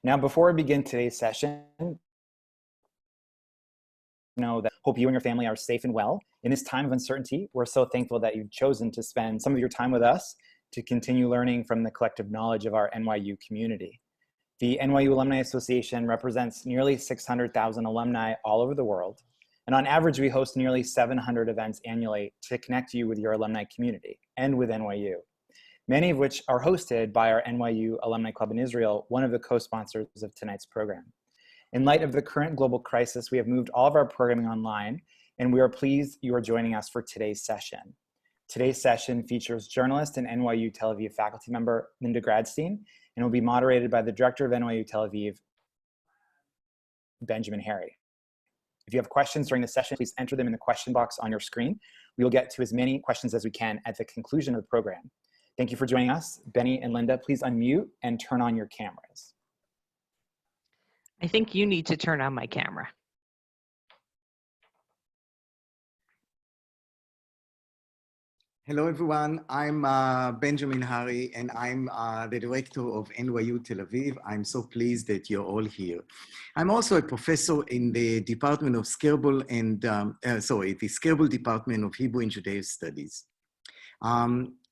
Now, before we begin today's session, hope you and your family are safe and well. In this time of uncertainty, we're so thankful that you've chosen to spend some of your time with us to continue learning from the collective knowledge of our NYU community. The NYU Alumni Association represents nearly 600,000 alumni all over the world. And on average, we host nearly 700 events annually to connect you with your alumni community and with NYU, many of which are hosted by our NYU Alumni Club in Israel, one of the co-sponsors of tonight's program. In light of the current global crisis, we have moved all of our programming online, and we are pleased you are joining us for today's session. Today's session features journalist and NYU Tel Aviv faculty member Linda Gradstein, and will be moderated by the director of NYU Tel Aviv, Benjamin Hary. If you have questions during the session, please enter them in the question box on your screen. We will get to as many questions as we can at the conclusion of the program. Thank you for joining us. Benny and Linda, please unmute and turn on your cameras. I think you need to turn on my camera. Hello, everyone. I'm Benjamin Hary, and I'm the director of NYU Tel Aviv. I'm so pleased that you're all here. I'm also a professor in the Department of Skirball and, the Skirball Department of Hebrew and Judaic Studies.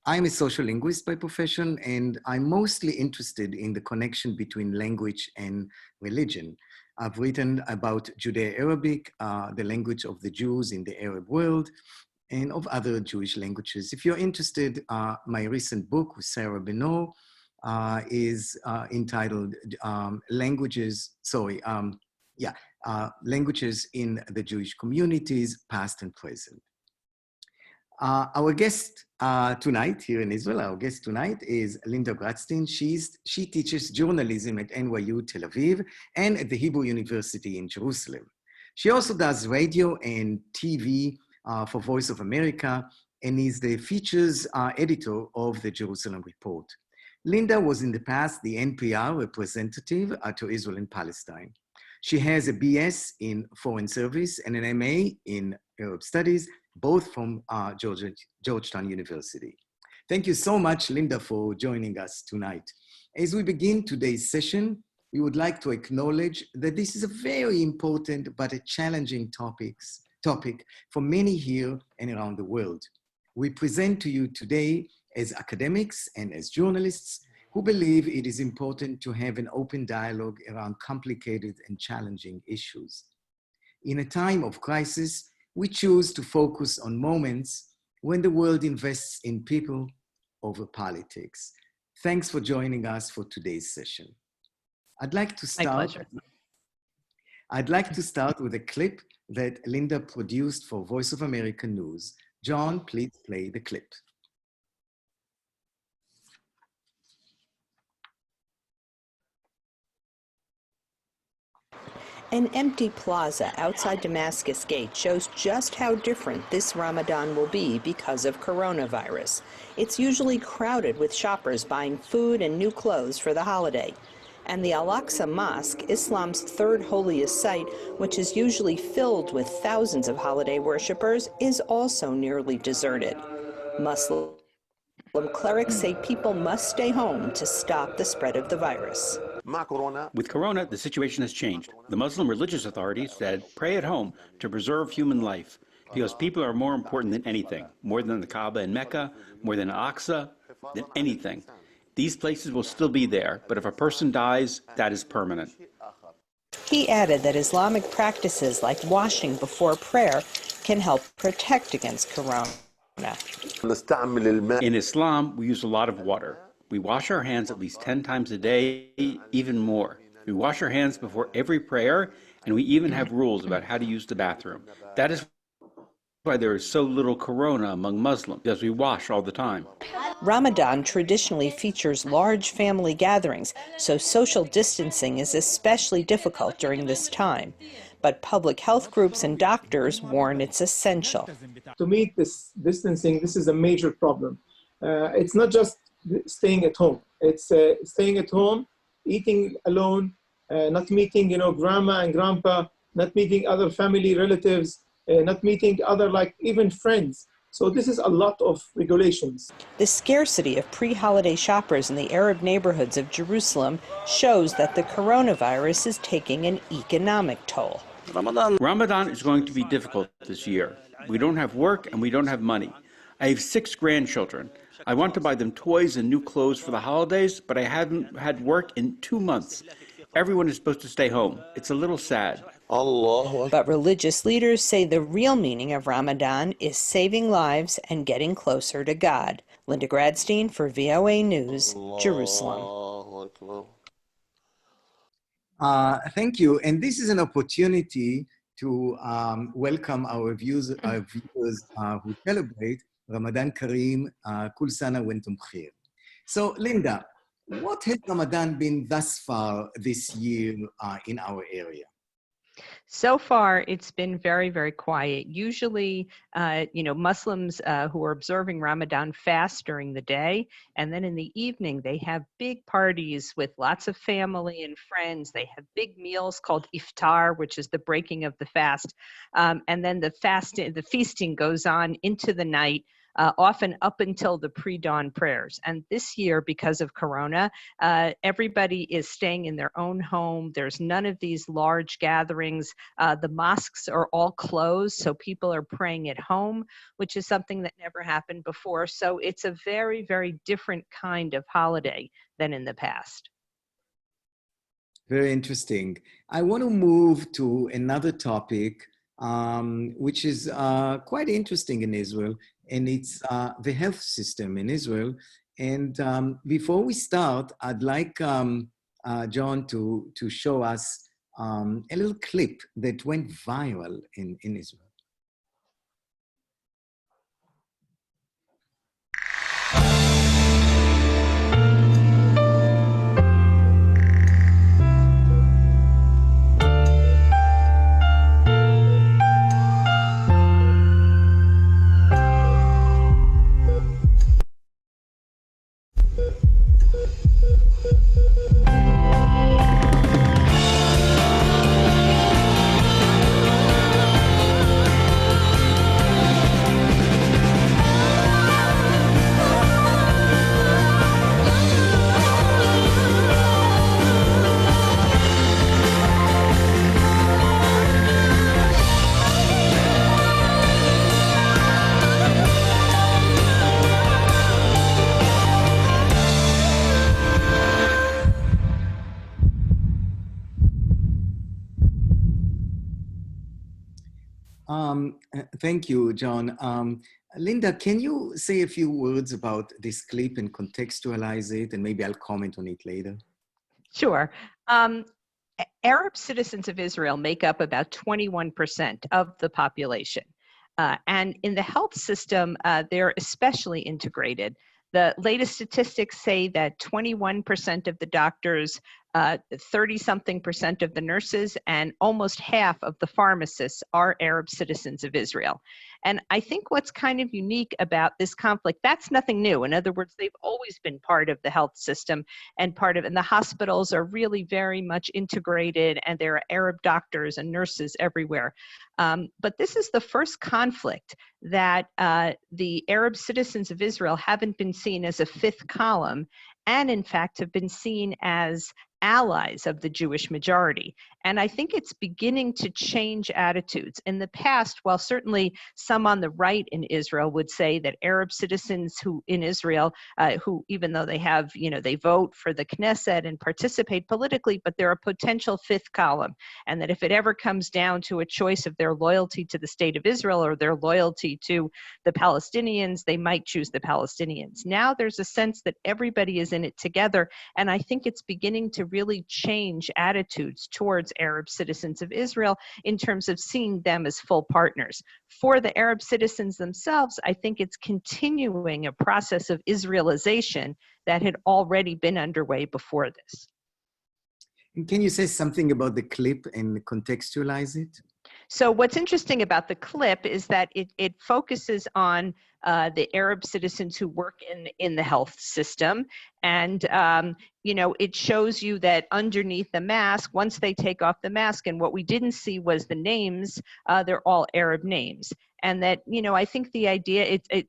I'm a social linguist by profession, and I'm mostly interested in the connection between language and religion. I've written about Judeo-Arabic, the language of the Jews in the Arab world, and of other Jewish languages. If you're interested, my recent book with Sarah Benor is entitled Languages in the Jewish Communities, Past and Present. Our guest tonight here in Israel, our guest tonight is Linda Gradstein. She teaches journalism at NYU Tel Aviv and at the Hebrew University in Jerusalem. She also does radio and TV for Voice of America and is the features editor of the Jerusalem Report. Linda was in the past the NPR representative to Israel and Palestine. She has a BS in Foreign Service and an MA in Arab Studies, both from Georgetown University. Thank you so much, Linda, for joining us tonight. As we begin today's session, we would like to acknowledge that this is a very important but a challenging topic for many here and around the world. We present to you today as academics and as journalists who believe it is important to have an open dialogue around complicated and challenging issues. In a time of crisis, we choose to focus on moments when the world invests in people over politics. Thanks for joining us for today's session. I'd like to start with a clip that Linda produced for Voice of America News. John, please play the clip. An empty plaza outside Damascus Gate shows just how different this Ramadan will be because of coronavirus. It's usually crowded with shoppers buying food and new clothes for the holiday. And the Al-Aqsa Mosque, Islam's third holiest site, which is usually filled with thousands of holiday worshippers, is also nearly deserted. Muslim clerics say people must stay home to stop the spread of the virus. With Corona, the situation has changed. The Muslim religious authorities said, pray at home to preserve human life, because people are more important than anything, more than the Kaaba in Mecca, more than Al-Aqsa, than anything. These places will still be there, but if a person dies, that is permanent. He added that Islamic practices like washing before prayer can help protect against corona. In Islam, we use a lot of water. We wash our hands at least 10 times a day, even more. We wash our hands before every prayer, and we even have rules about how to use the bathroom. That is why there is so little corona among Muslims, because we wash all the time. Ramadan traditionally features large family gatherings, so social distancing is especially difficult during this time. But public health groups and doctors warn it's essential. To meet this distancing, this is a major problem. It's not just staying at home. It's staying at home, eating alone, not meeting, grandma and grandpa, not meeting other family relatives, not meeting other, even friends. So this is a lot of regulations. The scarcity of pre-holiday shoppers in the Arab neighborhoods of Jerusalem shows that the coronavirus is taking an economic toll. Ramadan is going to be difficult this year. We don't have work and we don't have money. I have 6 grandchildren. I want to buy them toys and new clothes for the holidays, but I haven't had work in 2 months. Everyone is supposed to stay home. It's a little sad. But religious leaders say the real meaning of Ramadan is saving lives and getting closer to God. Linda Gradstein for VOA News, Jerusalem. Thank you. And this is an opportunity to welcome our viewers who celebrate Ramadan Kareem, Kul Sana wa Antum Khair. So, Linda, what has Ramadan been thus far this year in our area? So far, it's been very, very quiet. Usually, Muslims who are observing Ramadan fast during the day, and then in the evening, they have big parties with lots of family and friends. They have big meals called iftar, which is the breaking of the fast. And then the feasting goes on into the night. Often up until the pre-dawn prayers. And this year, because of Corona, everybody is staying in their own home. There's none of these large gatherings. The mosques are all closed, so people are praying at home, which is something that never happened before. So it's a very, very different kind of holiday than in the past. Very interesting. I want to move to another topic, which is quite interesting in Israel, and it's the health system in Israel. And before we start, I'd like John to show us a little clip that went viral in Israel. Thank you, John. Linda, can you say a few words about this clip and contextualize it, and maybe I'll comment on it later? Sure. Arab citizens of Israel make up about 21% of the population. And in the health system, they're especially integrated. The latest statistics say that 21% of the doctors, 30-something% of the nurses, and almost half of the pharmacists are Arab citizens of Israel. And I think what's kind of unique about this conflict, that's nothing new. In other words, they've always been part of the health system and the hospitals are really very much integrated, and there are Arab doctors and nurses everywhere. But this is the first conflict that the Arab citizens of Israel haven't been seen as a fifth column, and in fact have been seen as allies of the Jewish majority. And I think it's beginning to change attitudes. In the past, while certainly some on the right in Israel would say that Arab citizens who in Israel, who even though they have, they vote for the Knesset and participate politically, but they're a potential fifth column. And that if it ever comes down to a choice of their loyalty to the state of Israel or their loyalty to the Palestinians, they might choose the Palestinians. Now there's a sense that everybody is in it together. And I think it's beginning to really change attitudes towards Arab citizens of Israel in terms of seeing them as full partners. For the Arab citizens themselves, I think it's continuing a process of Israelization that had already been underway before this. And can you say something about the clip and contextualize it? So what's interesting about the clip is that it focuses on the Arab citizens who work in the health system. And, it shows you that underneath the mask, once they take off the mask, and what we didn't see was the names, they're all Arab names. and that, I think the idea, it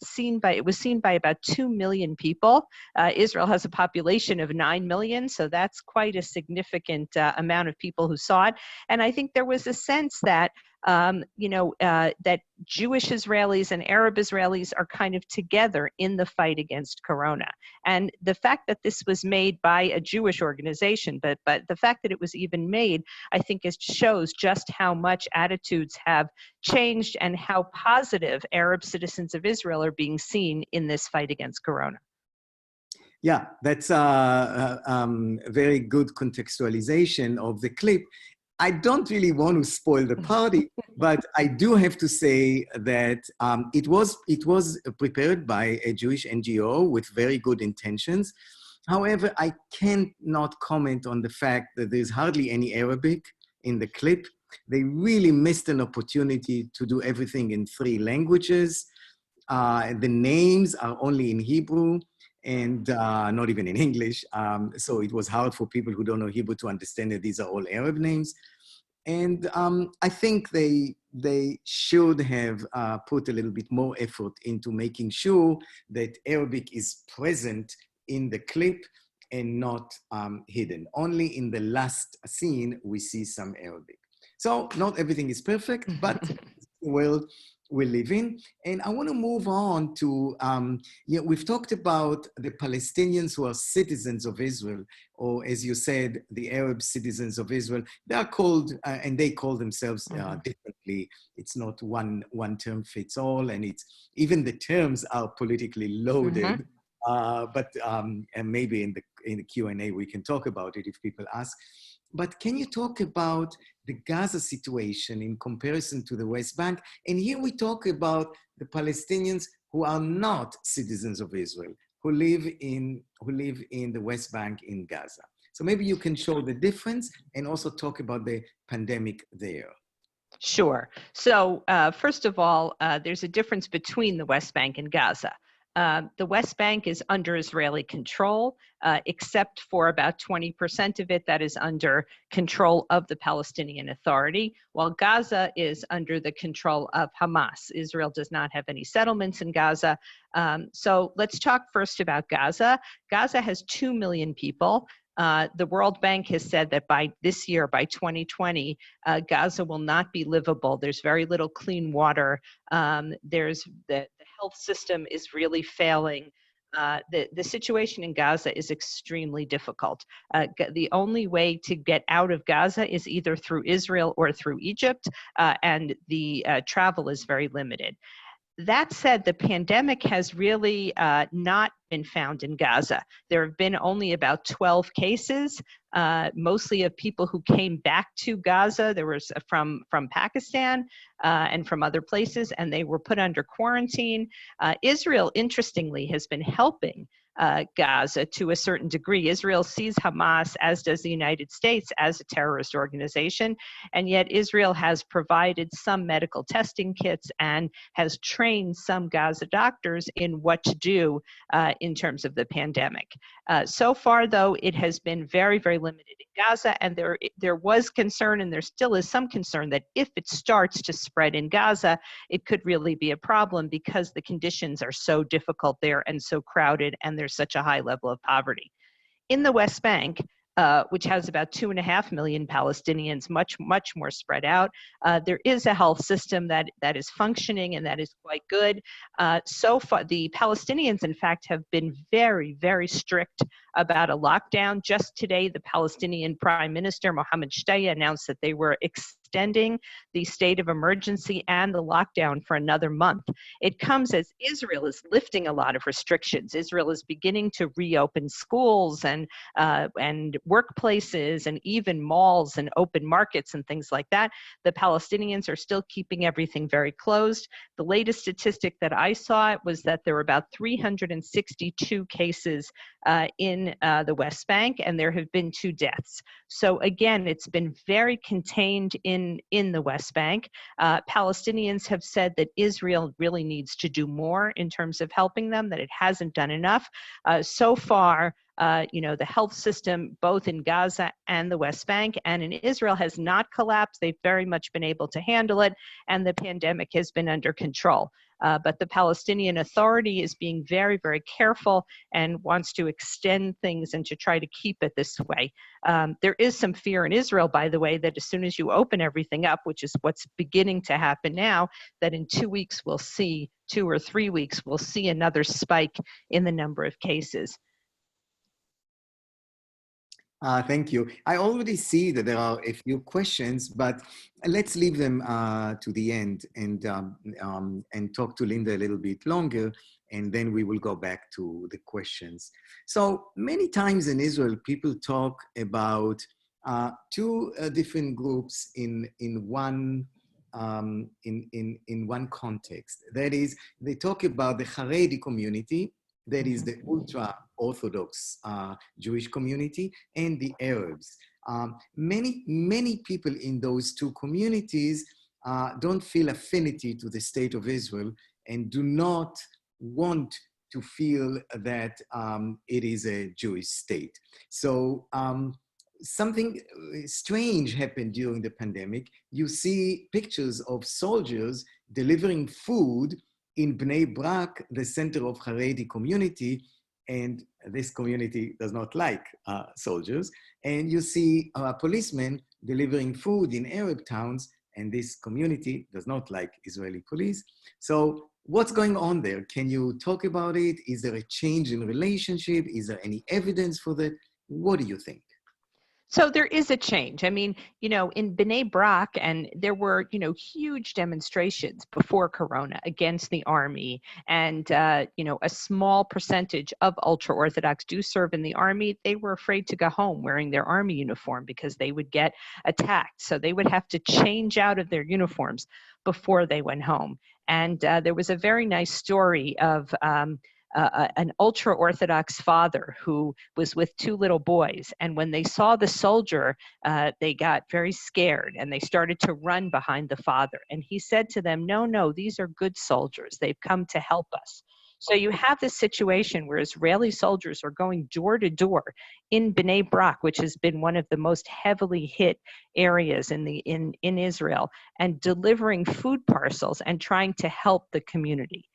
was seen by about 2 million people. Israel has a population of 9 million, so that's quite a significant amount of people who saw it. And I think there was a sense that that Jewish Israelis and Arab Israelis are kind of together in the fight against Corona. And the fact that this was made by a Jewish organization, but the fact that it was even made, I think it shows just how much attitudes have changed and how positive Arab citizens of Israel are being seen in this fight against Corona. Yeah, that's a very good contextualization of the clip. I don't really want to spoil the party, but I do have to say that it was prepared by a Jewish NGO with very good intentions. However, I cannot comment on the fact that there's hardly any Arabic in the clip. They really missed an opportunity to do everything in 3 languages. The names are only in Hebrew and not even in English. So it was hard for people who don't know Hebrew to understand that these are all Arab names. And I think they should have put a little bit more effort into making sure that Arabic is present in the clip and not hidden. Only in the last scene, we see some Arabic. So not everything is perfect, but well, we live in. And I want to move on to, we've talked about the Palestinians who are citizens of Israel, or as you said, the Arab citizens of Israel. They are called, and they call themselves differently. It's not one term fits all, and it's even the terms are politically loaded. But and maybe in the Q&A we can talk about it if people ask. But can you talk about the Gaza situation in comparison to the West Bank? And here we talk about the Palestinians who are not citizens of Israel, who live in the West Bank in Gaza. So maybe you can show the difference and also talk about the pandemic there. Sure. So first of all, there's a difference between the West Bank and Gaza. The West Bank is under Israeli control, except for about 20% of it that is under control of the Palestinian Authority, while Gaza is under the control of Hamas. Israel does not have any settlements in Gaza. So let's talk first about Gaza. Gaza has 2 million people. The World Bank has said that by this year, by 2020, Gaza will not be livable. There's very little clean water. The health system is really failing. The situation in Gaza is extremely difficult. The only way to get out of Gaza is either through Israel or through Egypt, and the travel is very limited. That said, the pandemic has really not been found in Gaza. There have been only about 12 cases, mostly of people who came back to Gaza. There was from Pakistan and from other places, and they were put under quarantine. Israel, interestingly, has been helping Gaza to a certain degree. Israel sees Hamas, as does the United States, as a terrorist organization, and yet Israel has provided some medical testing kits and has trained some Gaza doctors in what to do in terms of the pandemic. So far, though, it has been very, very limited in Gaza, and there was concern, and there still is some concern, that if it starts to spread in Gaza, it could really be a problem because the conditions are so difficult there and so crowded, and there's such a high level of poverty. In the West Bank, which has about 2.5 million Palestinians, much more spread out, there is a health system that is functioning and that is quite good. So far, the Palestinians, in fact, have been very, very strict about a lockdown. Just today, the Palestinian Prime Minister, Mohammed Shtayyeh, announced that they were extending the state of emergency and the lockdown for another month. It comes as Israel is lifting a lot of restrictions. Israel is beginning to reopen schools and workplaces and even malls and open markets and things like that. The Palestinians are still keeping everything very closed. The latest statistic that I saw was that there were about 362 cases in the West Bank, and there have been 2 deaths. So again, it's been very contained in the West Bank. Palestinians have said that Israel really needs to do more in terms of helping them, that it hasn't done enough. So far, The health system, both in Gaza and the West Bank and in Israel, has not collapsed. They've very much been able to handle it, and the pandemic has been under control. But the Palestinian Authority is being very, very careful and wants to extend things and to try to keep it this way. There is some fear in Israel, by the way, that as soon as you open everything up, which is what's beginning to happen now, that in 2 weeks we'll see, 2 or 3 weeks, we'll see another spike in the number of cases. Thank you. I already see that there are a few questions, but let's leave them to the end and talk to Linda a little bit longer, and then we will go back to the questions. So many times in Israel, people talk about two different groups in one context. That is, they talk about the Haredi community, that is the ultra-Orthodox Jewish community, and the Arabs. Many people in those two communities don't feel affinity to the state of Israel and do not want to feel that it is a Jewish state. So something strange happened during the pandemic. You see pictures of soldiers delivering food in Bnei Brak, the center of Haredi community, and this community does not like soldiers. And you see policemen delivering food in Arab towns, and this community does not like Israeli police. So what's going on there? Can you talk about it? Is there a change in relationship? Is there any evidence for that? What do you think? So there is a change. I mean, in Bnei Brak, and there were, huge demonstrations before Corona against the army. And, a small percentage of ultra-Orthodox do serve in the army. They were afraid to go home wearing their army uniform because they would get attacked. So they would have to change out of their uniforms before they went home. And there was a very nice story of an ultra-Orthodox father who was with 2 little boys. And when they saw the soldier, they got very scared and they started to run behind the father. And he said to them, no, these are good soldiers. They've come to help us. So you have this situation where Israeli soldiers are going door to door in Bnei Brak, which has been one of the most heavily hit areas in Israel, and delivering food parcels and trying to help the community.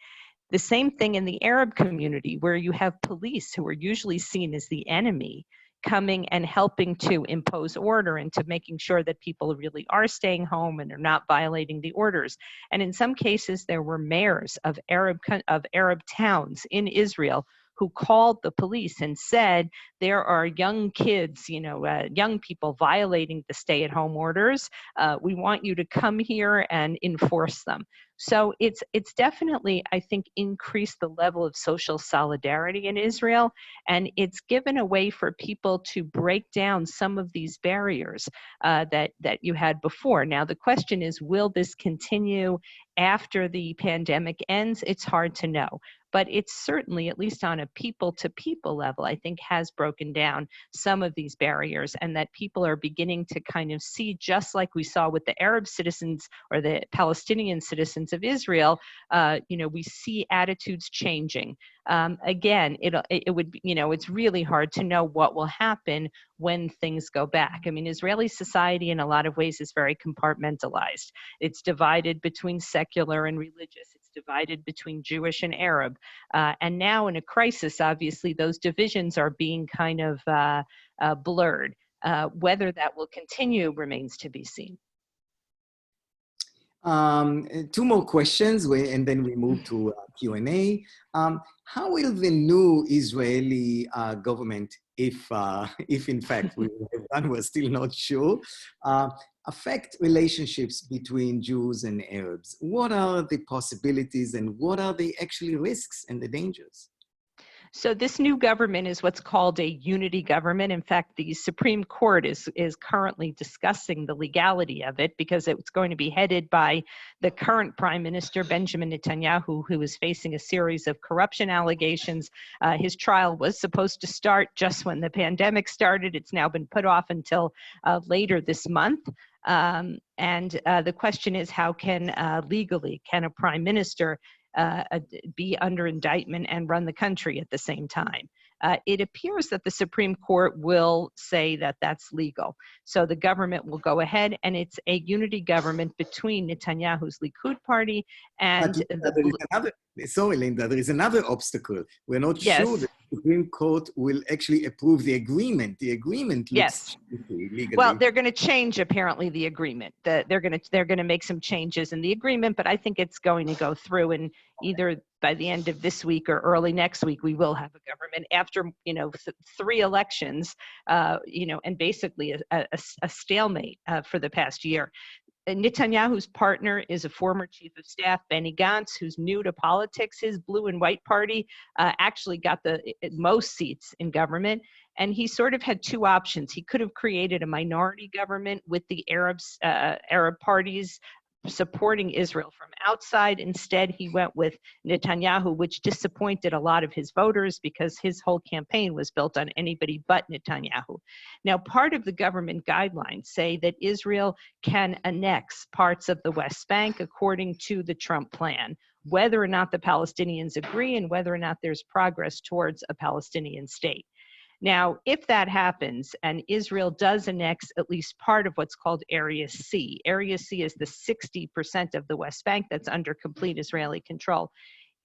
The same thing in the Arab community, where you have police who are usually seen as the enemy coming and helping to impose order and to making sure that people really are staying home and are not violating the orders. And in some cases, there were mayors of Arab towns in Israel who called the police and said, there are young kids, young people violating the stay-at-home orders. We want you to come here and enforce them. So it's definitely, I think, increased the level of social solidarity in Israel, and it's given a way for people to break down some of these barriers that you had before. Now, the question is, will this continue after the pandemic ends? It's hard to know. But it's certainly, at least on a people-to-people level, I think has broken down some of these barriers, and that people are beginning to kind of see, just like we saw with the Arab citizens or the Palestinian citizens of Israel, we see attitudes changing. Again, it would be, it's really hard to know what will happen when things go back. I mean, Israeli society in a lot of ways is very compartmentalized. It's divided between secular and religious. It's divided between Jewish and Arab. And now in a crisis, obviously, those divisions are being kind of blurred. Whether that will continue remains to be seen. 2 more questions, and then we move to Q&A. How will the new Israeli government, if in fact we have done, we're still not sure, affect relationships between Jews and Arabs? What are the possibilities and what are the actually risks and the dangers? So this new government is what's called a unity government. In fact, the Supreme Court is currently discussing the legality of it, because it's going to be headed by the current Prime Minister, Benjamin Netanyahu, who is facing a series of corruption allegations. His trial was supposed to start just when the pandemic started. It's now been put off until later this month. And the question is, how can legally, can a prime minister be under indictment and run the country at the same time? it appears that the Supreme Court will say that that's legal. So the government will go ahead, and it's a unity government between Netanyahu's Likud party and there is another, sorry, Linda, there is another obstacle. We're not sure that the Supreme Court will actually approve the agreement. The agreement looks legally. Well, they're going to change apparently the agreement. They're going to make some changes in the agreement, but I think it's going to go through, and either by the end of this week or early next week, we will have a government after, 3 elections, and basically a stalemate for the past year. Netanyahu's partner is a former chief of staff, Benny Gantz, who's new to politics. His blue and white party actually got the most seats in government. And he sort of had 2 options. He could have created a minority government with the Arab parties supporting Israel from outside. Instead, he went with Netanyahu, which disappointed a lot of his voters because his whole campaign was built on anybody but Netanyahu. Now, part of the government guidelines say that Israel can annex parts of the West Bank according to the Trump plan, whether or not the Palestinians agree and whether or not there's progress towards a Palestinian state. Now, if that happens and Israel does annex at least part of what's called Area C, Area C is the 60% of the West Bank that's under complete Israeli control.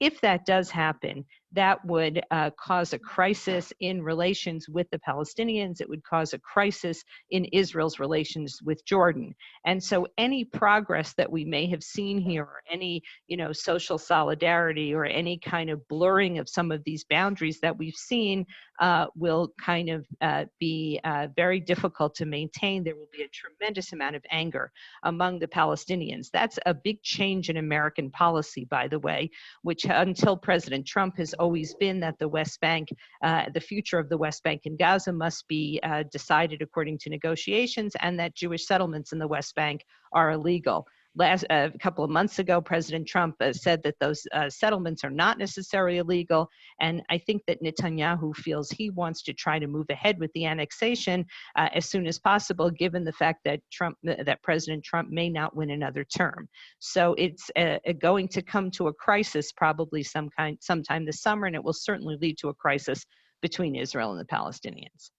If that does happen, that would cause a crisis in relations with the Palestinians. It would cause a crisis in Israel's relations with Jordan. And so any progress that we may have seen here, or any, social solidarity or any kind of blurring of some of these boundaries that we've seen will kind of be very difficult to maintain. There will be a tremendous amount of anger among the Palestinians. That's a big change in American policy, by the way, which until President Trump has always been that the West Bank, the future of the West Bank and Gaza must be decided according to negotiations, and that Jewish settlements in the West Bank are illegal. A couple of months ago, President Trump said that those settlements are not necessarily illegal, and I think that Netanyahu feels he wants to try to move ahead with the annexation as soon as possible, given the fact that President Trump may not win another term. So it's going to come to a crisis probably sometime this summer, and it will certainly lead to a crisis between Israel and the Palestinians.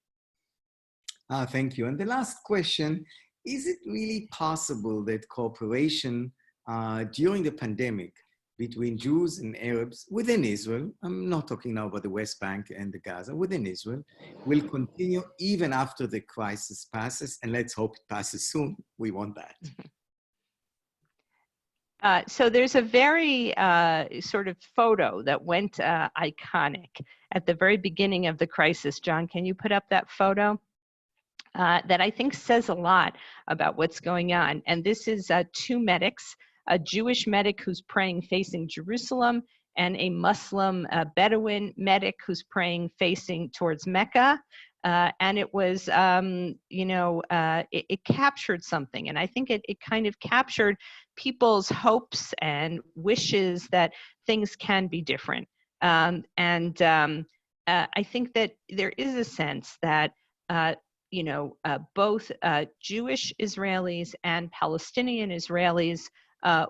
Thank you. And the last question, is it really possible that cooperation during the pandemic between Jews and Arabs within Israel, I'm not talking now about the West Bank and the Gaza, within Israel, will continue even after the crisis passes? And let's hope it passes soon. We want that. So there's a very sort of photo that went iconic at the very beginning of the crisis. John, can you put up that photo? That I think says a lot about what's going on. And this is 2 medics, a Jewish medic who's praying facing Jerusalem, and a Muslim Bedouin medic who's praying facing towards Mecca. And it was, it captured something. And I think it kind of captured people's hopes and wishes that things can be different. I think that there is a sense that both Jewish Israelis and Palestinian Israelis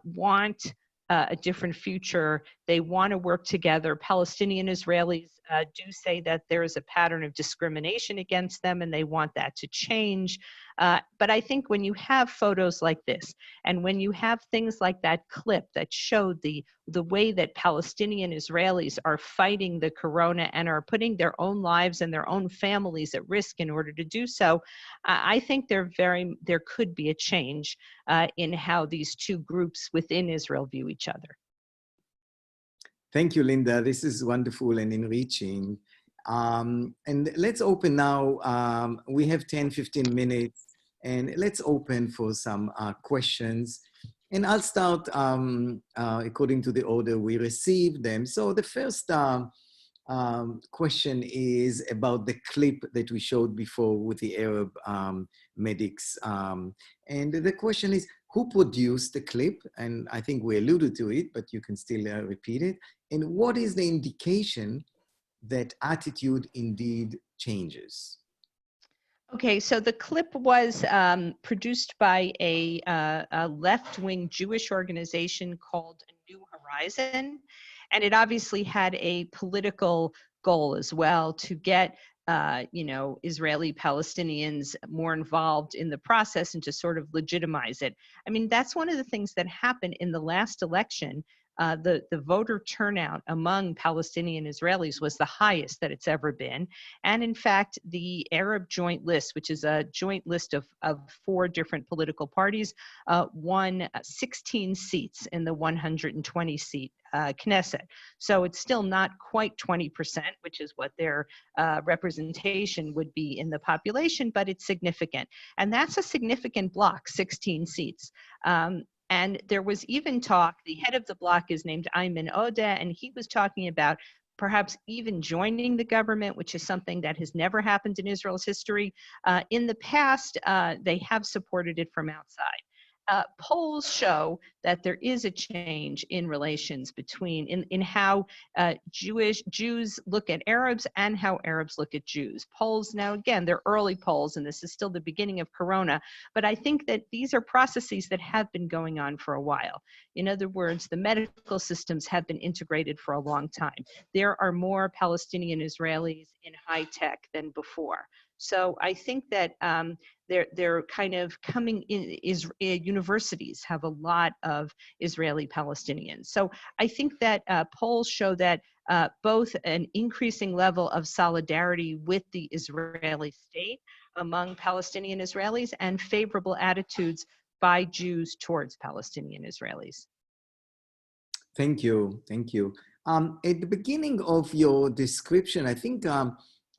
want a different future. They want to work together. Palestinian Israelis do say that there is a pattern of discrimination against them, and they want that to change. But I think when you have photos like this, and when you have things like that clip that showed the way that Palestinian Israelis are fighting the corona and are putting their own lives and their own families at risk in order to do so, I think there could be a change in how these 2 groups within Israel view each other. Thank you, Linda. This is wonderful and enriching. And let's open now. We have 10, 15 minutes, and let's open for some questions. And I'll start according to the order we received them. So the first question is about the clip that we showed before with the Arab medics. And the question is, who produced the clip? And I think we alluded to it, but you can still repeat it. And what is the indication that attitude indeed changes? Okay, so the clip was produced by a left-wing Jewish organization called New Horizon, and it obviously had a political goal as well, to get Israeli Palestinians more involved in the process and to sort of legitimize it. I mean, that's one of the things that happened in the last election. The voter turnout among Palestinian Israelis was the highest that it's ever been. And in fact, the Arab Joint List, which is a joint list of 4 different political parties, won 16 seats in the 120 seat Knesset. So it's still not quite 20%, which is what their representation would be in the population, but it's significant. And that's a significant block, 16 seats. And there was even talk, the head of the bloc is named Ayman Odeh, and he was talking about perhaps even joining the government, which is something that has never happened in Israel's history. In the past, they have supported it from outside. Polls show that there is a change in relations between, in how Jews look at Arabs and how Arabs look at Jews. Polls, now again, they're early polls, and this is still the beginning of Corona, but I think that these are processes that have been going on for a while. In other words, the medical systems have been integrated for a long time. There are more Palestinian Israelis in high tech than before. So I think that they're kind of coming in. Universities have a lot of Israeli Palestinians. So I think that polls show that both an increasing level of solidarity with the Israeli state among Palestinian Israelis and favorable attitudes by Jews towards Palestinian Israelis. Thank you. Thank you. At the beginning of your description, I think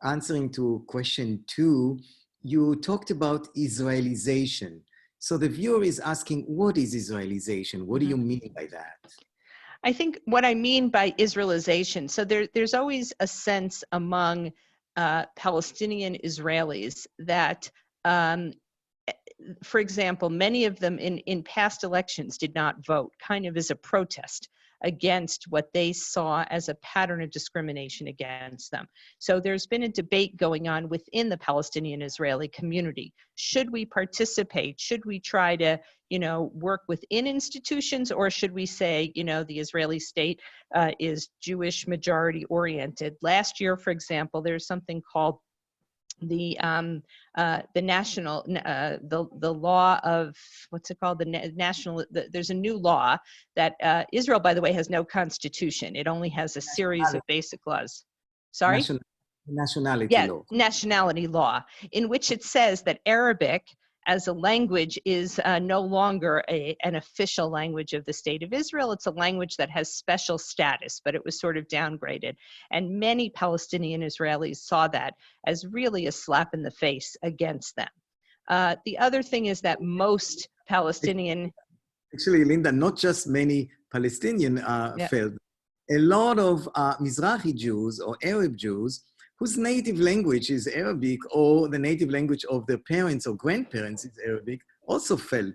answering to question 2, you talked about Israelization. So the viewer is asking, what is Israelization? What do you mean by that? I think what I mean by Israelization, so there's always a sense among Palestinian Israelis that, for example, many of them in past elections did not vote, kind of as a protest against what they saw as a pattern of discrimination against them. So there's been a debate going on within the Palestinian Israeli community. Should we participate? Should we try to, work within institutions, or should we say, the Israeli state is Jewish majority oriented? Last year, for example, there's something called the national the law of, what's it called, there's a new law that Israel, by the way, has no constitution. It only has a series of basic laws. Sorry? Nationality law. Nationality law, in which it says that Arabic as a language is no longer an official language of the state of Israel. It's a language that has special status, but it was sort of downgraded. And many Palestinian Israelis saw that as really a slap in the face against them. The other thing is that most Palestinian... Actually, Linda, not just many Palestinian felt. A lot of Mizrahi Jews or Arab Jews whose native language is Arabic, or the native language of their parents or grandparents is Arabic, also felt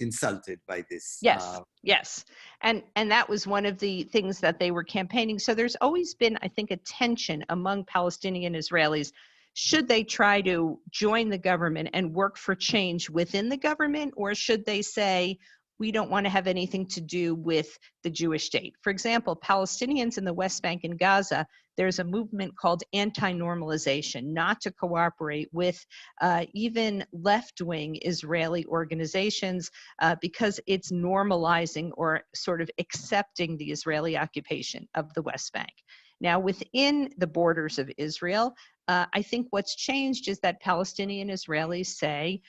insulted by this. Yes, yes. And that was one of the things that they were campaigning. So there's always been, I think, a tension among Palestinian Israelis. Should they try to join the government and work for change within the government, or should they say, we don't want to have anything to do with the Jewish state? For example, Palestinians in the West Bank and Gaza, there's a movement called anti-normalization, not to cooperate with even left-wing Israeli organizations because it's normalizing or sort of accepting the Israeli occupation of the West Bank. Now, within the borders of Israel, I think what's changed is that Palestinian Israelis say,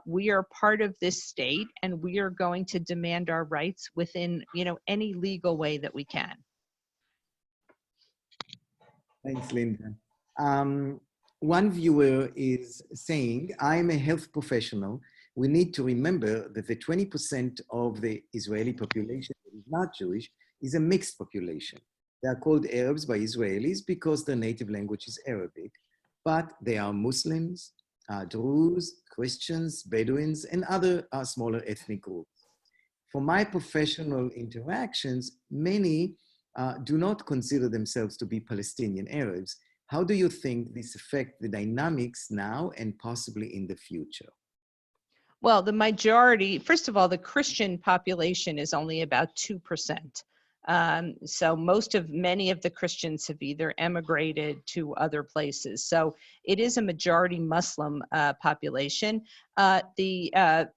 we are part of this state and we are going to demand our rights within, any legal way that we can. Thanks, Linda. One viewer is saying, I'm a health professional. We need to remember that the 20% of the Israeli population that is not Jewish is a mixed population. They are called Arabs by Israelis because their native language is Arabic, but they are Muslims, Druze, Christians, Bedouins, and other smaller ethnic groups. For my professional interactions, many do not consider themselves to be Palestinian Arabs. How do you think this affects the dynamics now and possibly in the future? Well, the majority, first of all, the Christian population is only about 2%. So many of the Christians have either emigrated to other places. So it is a majority Muslim population. The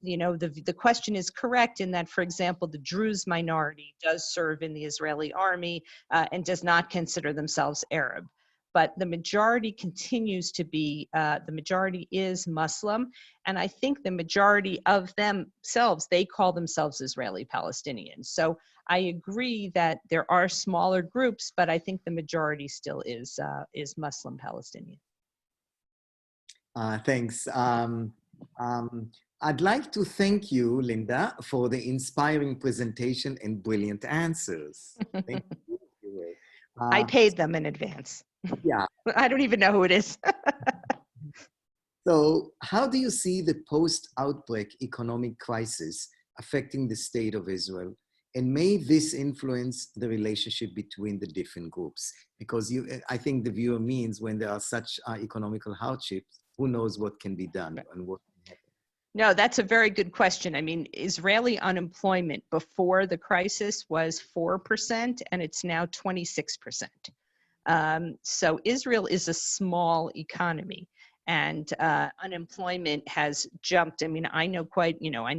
question is correct in that, for example, the Druze minority does serve in the Israeli army and does not consider themselves Arab. But the majority continues to be, the majority is Muslim. And I think the majority of themselves, they call themselves Israeli Palestinians. So I agree that there are smaller groups, but I think the majority still is Muslim Palestinian. Thanks. I'd like to thank you, Linda, for the inspiring presentation and brilliant answers. Thank you. I paid them in advance. Yeah. I don't even know who it is. So how do you see the post-outbreak economic crisis affecting the state of Israel? And may this influence the relationship between the different groups? Because I think the viewer means when there are such economical hardships, who knows what can be done and what can happen? No, that's a very good question. I mean, Israeli unemployment before the crisis was 4%, and it's now 26%. So Israel is a small economy, and unemployment has jumped. I mean, I know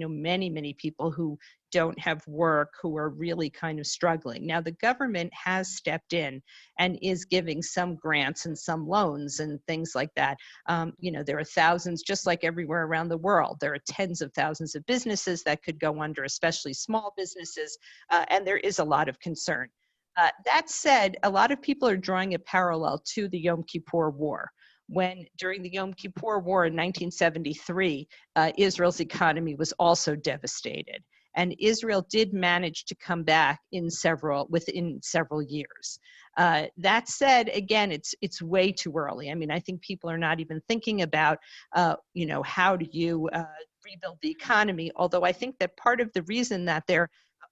many people who don't have work, who are really kind of struggling. Now, the government has stepped in and is giving some grants and some loans and things like that. There are thousands, just like everywhere around the world, there are tens of thousands of businesses that could go under, especially small businesses, and there is a lot of concern. That said, a lot of people are drawing a parallel to the Yom Kippur War. When during the Yom Kippur War in 1973, Israel's economy was also devastated. And Israel did manage to come back within several years. That said, again, it's way too early. I mean, I think people are not even thinking about, how do you rebuild the economy? Although I think that part of the reason that they're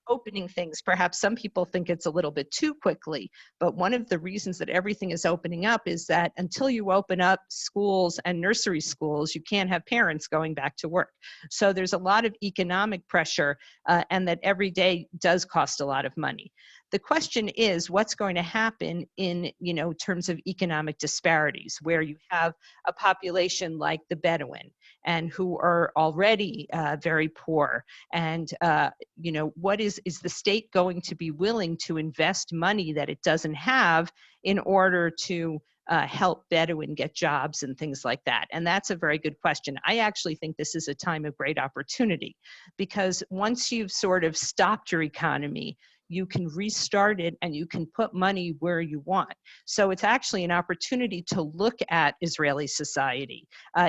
opening things, perhaps some people think it's a little bit too quickly, but one of the reasons that everything is opening up is that until you open up schools and nursery schools, you can't have parents going back to work. So there's a lot of economic pressure, and that every day does cost a lot of money. The question is what's going to happen in terms of economic disparities, where you have a population like the Bedouin and who are already very poor, and what is the state going to be willing to invest money that it doesn't have in order to help Bedouin get jobs and things like that? And that's a very good question. I actually think this is a time of great opportunity, because once you've sort of stopped your economy, you can restart it and you can put money where you want. So it's actually an opportunity to look at Israeli society.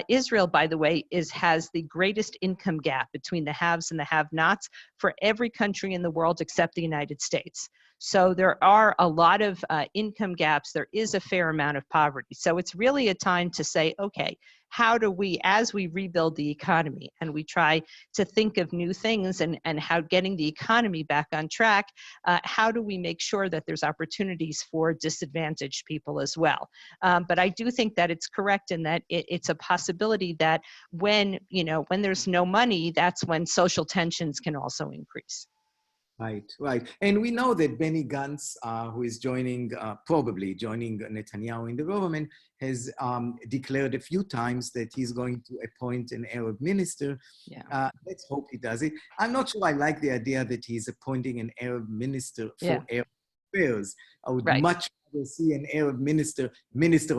Israel, by the way, has the greatest income gap between the haves and the have-nots for every country in the world except the United States. So there are a lot of income gaps. There is a fair amount of poverty. So it's really a time to say, okay, how do we, as we rebuild the economy and we try to think of new things and how getting the economy back on track, how do we make sure that there's opportunities for disadvantaged people as well? But I do think that it's correct in that it's a possibility that when there's no money, that's when social tensions can also increase. Right. And we know that Benny Gantz, who is probably joining Netanyahu in the government, has declared a few times that he's going to appoint an Arab minister. Yeah. Let's hope he does it. I'm not sure I like the idea that he's appointing an Arab minister for Arab affairs. I would much rather see an Arab minister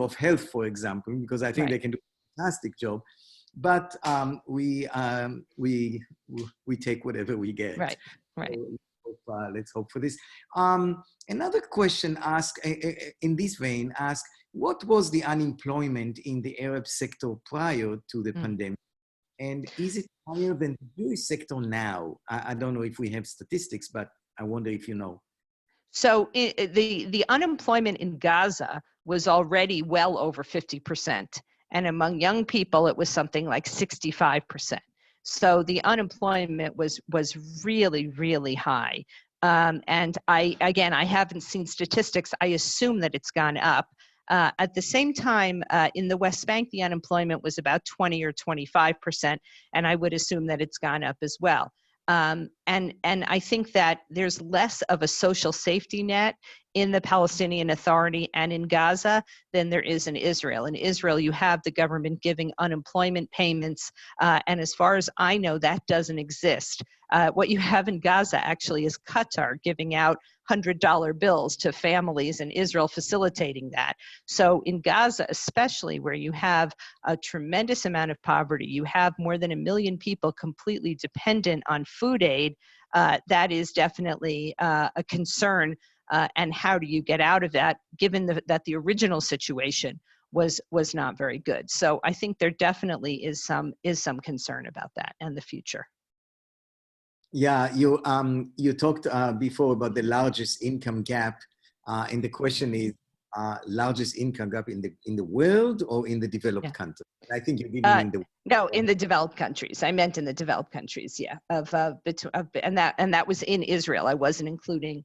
of health, for example, because I think they can do a fantastic job. But we take whatever we get. Right. So, let's hope for this. Another question asked in this vein, what was the unemployment in the Arab sector prior to the pandemic? And is it higher than the Jewish sector now? I don't know if we have statistics, but I wonder if you know. So the unemployment in Gaza was already well over 50%. And among young people, it was something like 65%. So the unemployment was really, really high. And I haven't seen statistics. I assume that it's gone up. At the same time, in the West Bank, the unemployment was about 20 or 25%, and I would assume that it's gone up as well. And I think that there's less of a social safety net in the Palestinian Authority and in Gaza than there is in Israel. In Israel, you have the government giving unemployment payments, and as far as I know, that doesn't exist. What you have in Gaza actually is Qatar giving out $100 bills to families, and Israel facilitating that. So in Gaza, especially where you have a tremendous amount of poverty, you have more than 1 million people completely dependent on food aid, that is definitely a concern. And how do you get out of that, given that the original situation was not very good? So I think there definitely is some concern about that and the future. Yeah, you talked before about the largest income gap, and the question is, largest income gap in the world or in the developed countries? I think you didn't mean the no, in the developed countries. I meant in the developed countries. Yeah, and that was in Israel. I wasn't including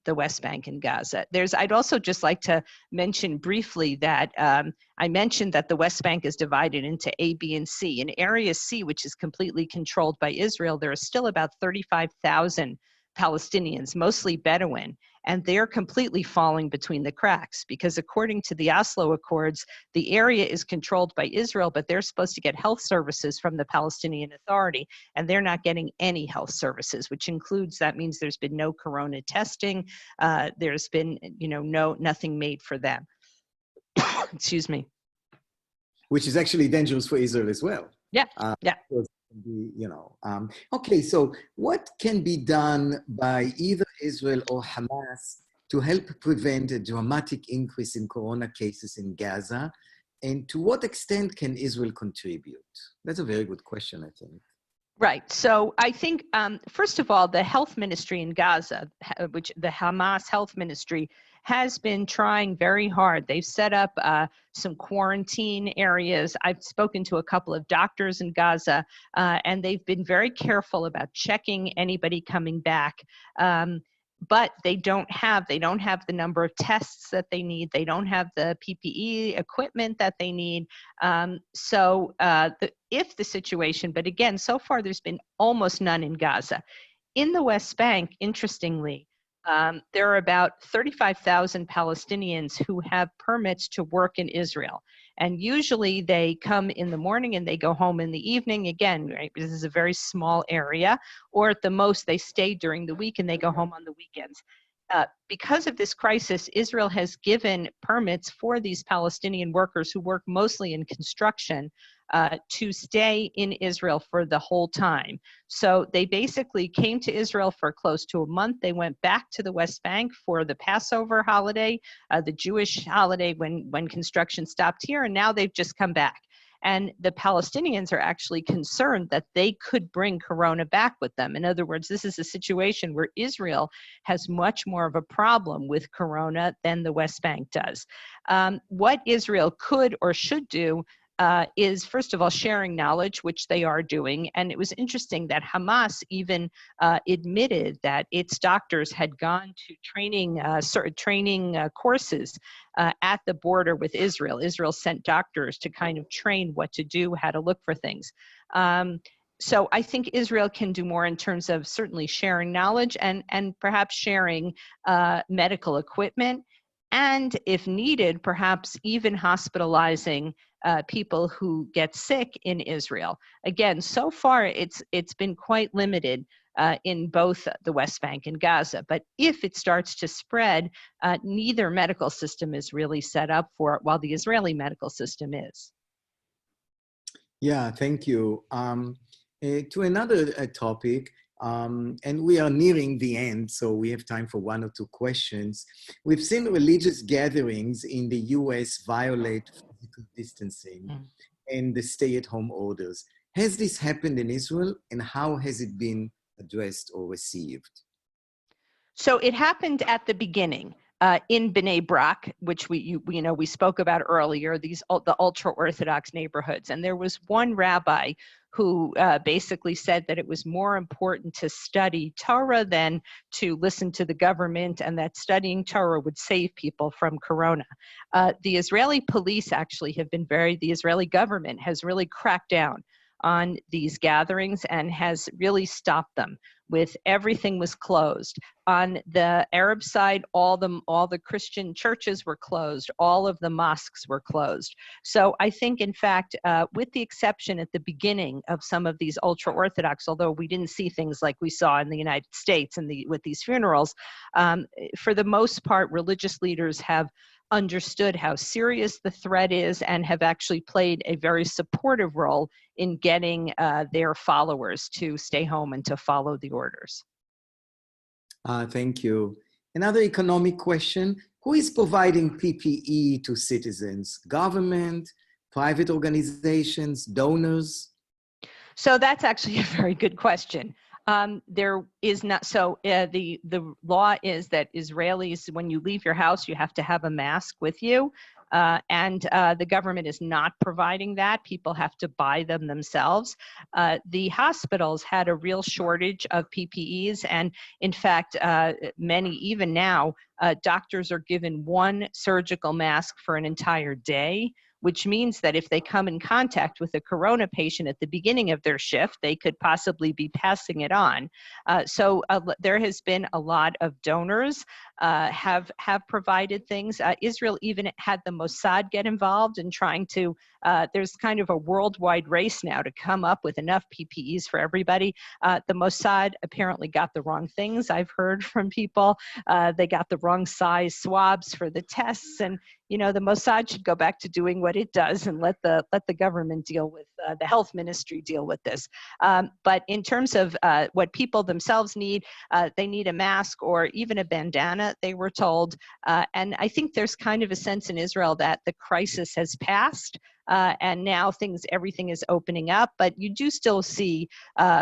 the West Bank and Gaza. I'd also just like to mention briefly that I mentioned that the West Bank is divided into A, B, and C. In Area C, which is completely controlled by Israel, there are still about 35,000 Palestinians, mostly Bedouin, and they're completely falling between the cracks because according to the Oslo Accords, the area is controlled by Israel, but they're supposed to get health services from the Palestinian Authority, and they're not getting any health services, which includes, that means there's been no corona testing, there's been, nothing made for them. Excuse me. Which is actually dangerous for Israel as well. Yeah, yeah. Okay, so what can be done by either Israel or Hamas to help prevent a dramatic increase in corona cases in Gaza? And to what extent can Israel contribute? That's a very good question, I think. Right. So I think, first of all, the health ministry in Gaza, which the Hamas health ministry, has been trying very hard. They've set up some quarantine areas. I've spoken to a couple of doctors in Gaza, and they've been very careful about checking anybody coming back. But they don't have the number of tests that they need. They don't have the PPE equipment that they need. If the situation, but again, so far there's been almost none in Gaza. In the West Bank, interestingly, there are about 35,000 Palestinians who have permits to work in Israel. And usually they come in the morning and they go home in the evening. Again, right, this is a very small area, or at the most they stay during the week and they go home on the weekends. Because of this crisis, Israel has given permits for these Palestinian workers who work mostly in construction to stay in Israel for the whole time. So they basically came to Israel for close to a month. They went back to the West Bank for the Passover holiday, the Jewish holiday when construction stopped here, and now they've just come back. And the Palestinians are actually concerned that they could bring corona back with them. In other words, this is a situation where Israel has much more of a problem with corona than the West Bank does. What Israel could or should do is, first of all, sharing knowledge, which they are doing. And it was interesting that Hamas even admitted that its doctors had gone to training courses at the border with Israel. Israel sent doctors to kind of train what to do, how to look for things. So I think Israel can do more in terms of certainly sharing knowledge and perhaps sharing medical equipment. And if needed, perhaps even hospitalizing people who get sick in Israel. Again, so far it's been quite limited in both the West Bank and Gaza. But if it starts to spread, neither medical system is really set up for it, while the Israeli medical system is. Yeah, thank you. To another topic, and we are nearing the end, so we have time for one or two questions. We've seen religious gatherings in the US violate physical distancing and the stay-at-home orders. Has this happened in Israel, and how has it been addressed or received? So it happened at the beginning. In Bnei Brak, which we spoke about earlier, the ultra-Orthodox neighborhoods. And there was one rabbi who basically said that it was more important to study Torah than to listen to the government, and that studying Torah would save people from corona. The Israeli police actually have been the Israeli government has really cracked down on these gatherings and has really stopped them. With everything was closed. On the Arab side, all the Christian churches were closed. All of the mosques were closed. So I think, in fact, with the exception at the beginning of some of these ultra-Orthodox, although we didn't see things like we saw in the United States and with these funerals, for the most part, religious leaders have understood how serious the threat is and have actually played a very supportive role in getting their followers to stay home and to follow the orders. Thank you. Another economic question: who is providing PPE to citizens? Government, private organizations, donors? So that's actually a very good question. There is not, so the law is that Israelis, when you leave your house, you have to have a mask with you. And the government is not providing that. People have to buy them themselves. The hospitals had a real shortage of PPEs. And in fact, many, even now, doctors are given one surgical mask for an entire day, which means that if they come in contact with a corona patient at the beginning of their shift, they could possibly be passing it on. So there has been a lot of donors have provided things. Israel even had the Mossad get involved in trying to, there's kind of a worldwide race now to come up with enough PPEs for everybody. The Mossad apparently got the wrong things, I've heard from people. They got the wrong size swabs for the tests, and you know, the Mossad should go back to doing what it does and let the government deal with, the health ministry deal with this. But in terms of what people themselves need, they need a mask or even a bandana, they were told. And I think there's kind of a sense in Israel that the crisis has passed. And now everything is opening up, but you do still see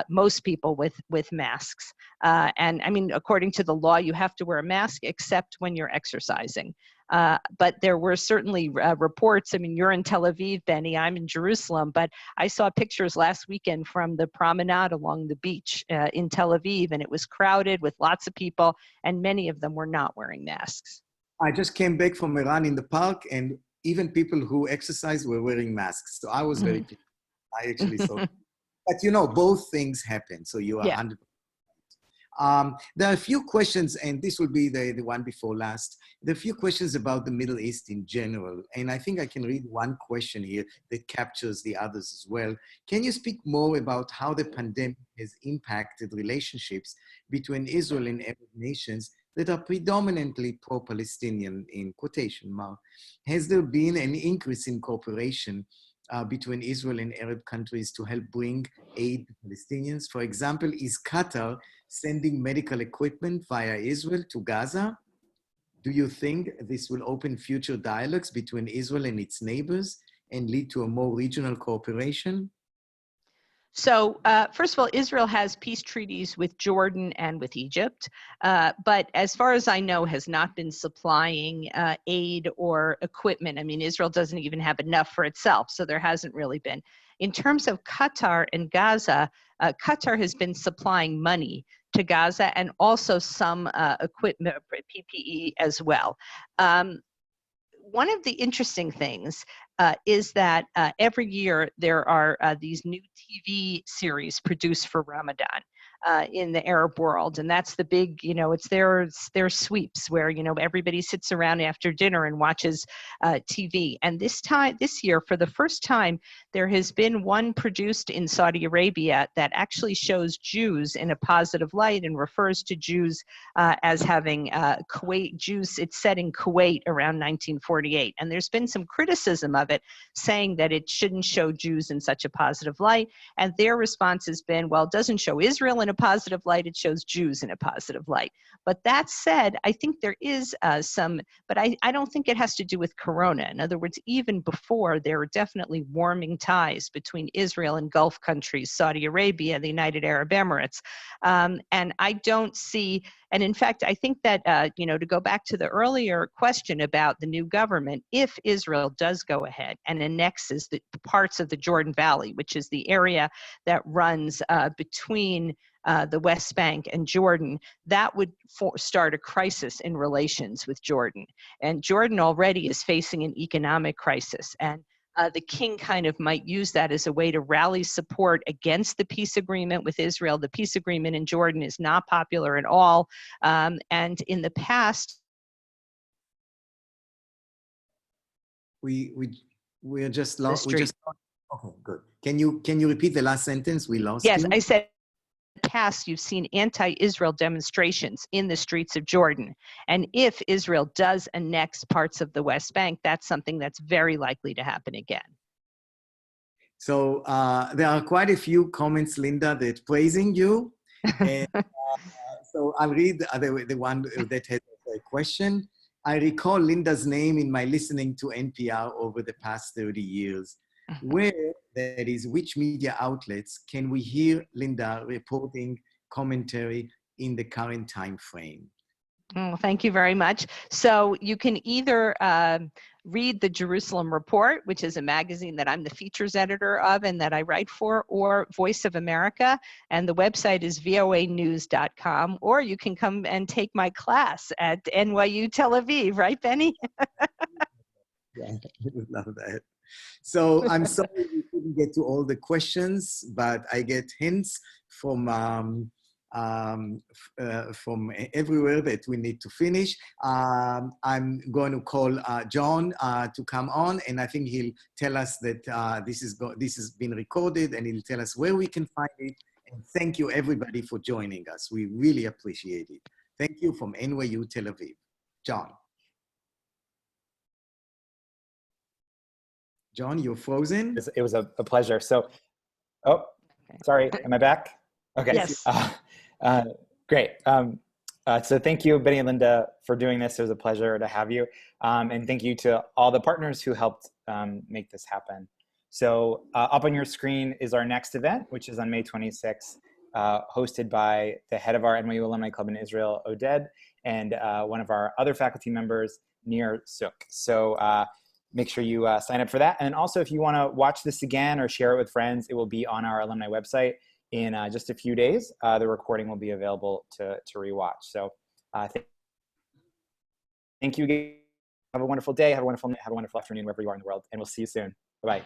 most people with masks. And I mean, according to the law, you have to wear a mask except when you're exercising. But there were certainly reports. I mean, you're in Tel Aviv, Benny, I'm in Jerusalem, but I saw pictures last weekend from the promenade along the beach in Tel Aviv, and it was crowded with lots of people, and many of them were not wearing masks. I just came back from a run in the park, and even people who exercise were wearing masks. So I was very pleased. I actually saw it. But you know, both things happen. So you are 100%. There are a few questions, and this will be the one before last. There are a few questions about the Middle East in general. And I think I can read one question here that captures the others as well. Can you speak more about how the pandemic has impacted relationships between Israel and Arab nations that are predominantly pro-Palestinian, in quotation mark? Has there been an increase in cooperation between Israel and Arab countries to help bring aid to Palestinians? For example, is Qatar sending medical equipment via Israel to Gaza? Do you think this will open future dialogues between Israel and its neighbors and lead to a more regional cooperation? So first of all, Israel has peace treaties with Jordan and with Egypt, but as far as I know, has not been supplying aid or equipment. I mean, Israel doesn't even have enough for itself, so there hasn't really been. In terms of Qatar and Gaza, Qatar has been supplying money to Gaza and also some equipment, PPE as well. One of the interesting things is that every year there are these new TV series produced for Ramadan in the Arab world. And that's the big, you know, it's their sweeps where, you know, everybody sits around after dinner and watches TV. And this year, for the first time, there has been one produced in Saudi Arabia that actually shows Jews in a positive light and refers to Jews as having Kuwait Jews. It's set in Kuwait around 1948. And there's been some criticism of it, saying that it shouldn't show Jews in such a positive light. And their response has been, well, it doesn't show Israel in a positive light, it shows Jews in a positive light. But that said, I think there is some, but I don't think it has to do with Corona. In other words, even before, there were definitely warming ties between Israel and Gulf countries, Saudi Arabia, the United Arab Emirates. And I don't see, and in fact, I think that, you know, to go back to the earlier question about the new government, if Israel does go ahead and annexes the parts of the Jordan Valley, which is the area that runs between the West Bank and Jordan, that would start a crisis in relations with Jordan. And Jordan already is facing an economic crisis. And the king kind of might use that as a way to rally support against the peace agreement with Israel. The peace agreement in Jordan is not popular at all. And in the past, we're just lost. Okay, good. Can you repeat the last sentence? We lost yes, you. I said in the past you've seen anti-Israel demonstrations in the streets of Jordan. And if Israel does annex parts of the West Bank, that's something that's very likely to happen again. So there are quite a few comments, Linda, that praising you. And so I'll read the one that has a question. I recall Linda's name in my listening to NPR over the past 30 years. Where, that is, which media outlets can we hear Linda reporting commentary in the current time frame? Oh, thank you very much. So you can either read the Jerusalem Report, which is a magazine that I'm the features editor of and that I write for, or Voice of America, and the website is voanews.com, or you can come and take my class at NYU Tel Aviv, right, Benny? Yeah, I would love that. So I'm sorry we couldn't get to all the questions, but I get hints from everywhere that we need to finish. I'm going to call John to come on, and I think he'll tell us that this has been recorded, and he'll tell us where we can find it. And thank you, everybody, for joining us. We really appreciate it. Thank you from NYU Tel Aviv. John. John, you're frozen. It was a pleasure. So, oh, sorry, am I back? Okay. Yes. Great. So thank you, Benny and Linda, for doing this. It was a pleasure to have you. And thank you to all the partners who helped make this happen. So up on your screen is our next event, which is on May 26th, hosted by the head of our NYU Alumni Club in Israel, Oded, and one of our other faculty members, Nir Suk. So make sure you sign up for that. And also, if you want to watch this again or share it with friends, it will be on our alumni website in just a few days. The recording will be available to rewatch. So thank you again. Have a wonderful day. Have a wonderful afternoon wherever you are in the world. And we'll see you soon. Bye-bye.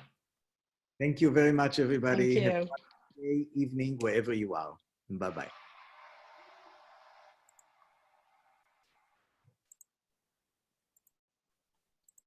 Thank you very much, everybody. Thank you. Have a wonderful day, evening, wherever you are. Bye-bye.